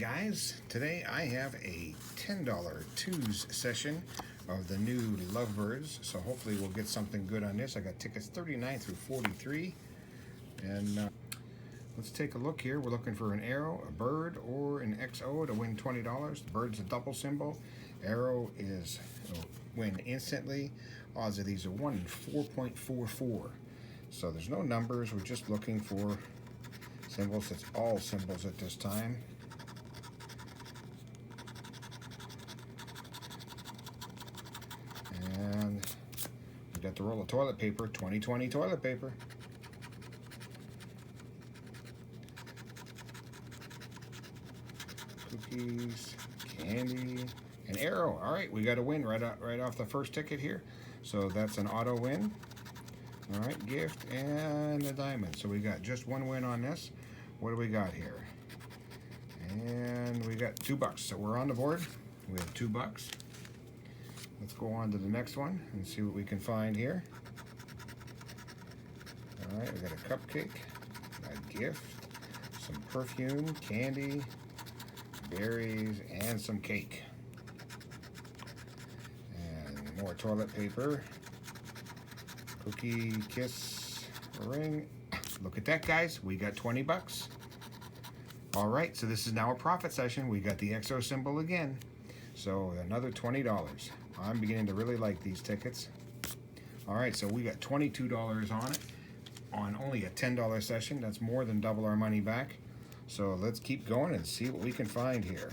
guys, today I have a $10 twos session of the new Lovebirds, so hopefully we'll get something good on this. I got tickets 39 through 43, and let's take a look here. We're looking for an arrow, a bird, or an XO to win $20. The bird's a double symbol. Arrow is win instantly. Odds of these are 1 in 4.44. So there's no numbers. We're just looking for symbols. It's all symbols at this time. And we got the roll of toilet paper, 2020 toilet paper. Cookies, candy, an arrow. All right, we got a win right off the first ticket here. So that's an auto win. All right, gift and a diamond. So we got just one win on this. What do we got here? And we got $2. So we're on the board. We have $2. Let's go on to the next one and see what we can find here. All right, we got a cupcake, a gift, some perfume, candy, berries, and some cake. And more toilet paper, cookie, kiss, ring. Look at that, guys. We got $20. All right, so this is now a profit session. We got the XO symbol again. So another $20. I'm beginning to really like these tickets. All right, so we got $22 on it on only a $10 session. That's more than double our money back. So let's keep going and see what we can find here.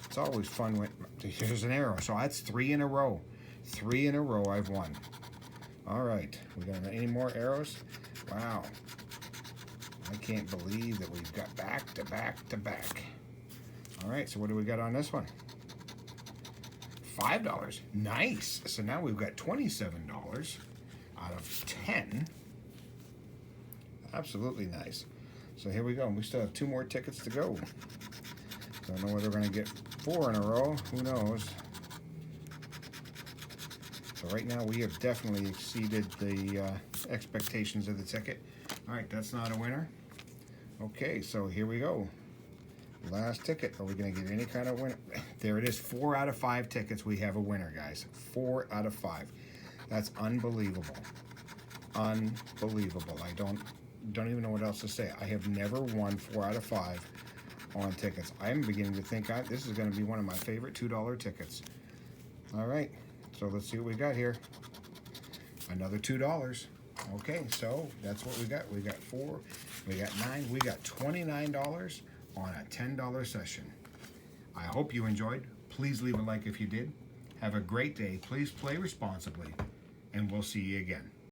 It's always fun when here's an arrow. So that's 3 in a row. 3 in a row I've won. All right, we got any more arrows? Wow. I can't believe that we've got back to back to back. All right, so what do we got on this one? $5. Nice. So now we've got $27 out of 10. Absolutely nice. So here we go. We still have 2 more tickets to go. Don't know whether we're going to get 4 in a row. Who knows? So right now we have definitely exceeded the expectations of the ticket. All right, that's not a winner. Okay, so here we go. Last ticket. Are we going to get any kind of winner? There it is. 4 out of 5 tickets. We have a winner, guys. 4 out of 5. That's unbelievable. Unbelievable. I don't even know what else to say. I have never won 4 out of 5 on tickets. I'm beginning to think this is going to be one of my favorite $2 tickets. All right. So let's see what we got here. Another $2. Okay, so that's what we got. We got 4. We got 9. We got $29 on a $10 session. I hope you enjoyed. Please leave a like if you did. Have a great day. Please play responsibly, and we'll see you again.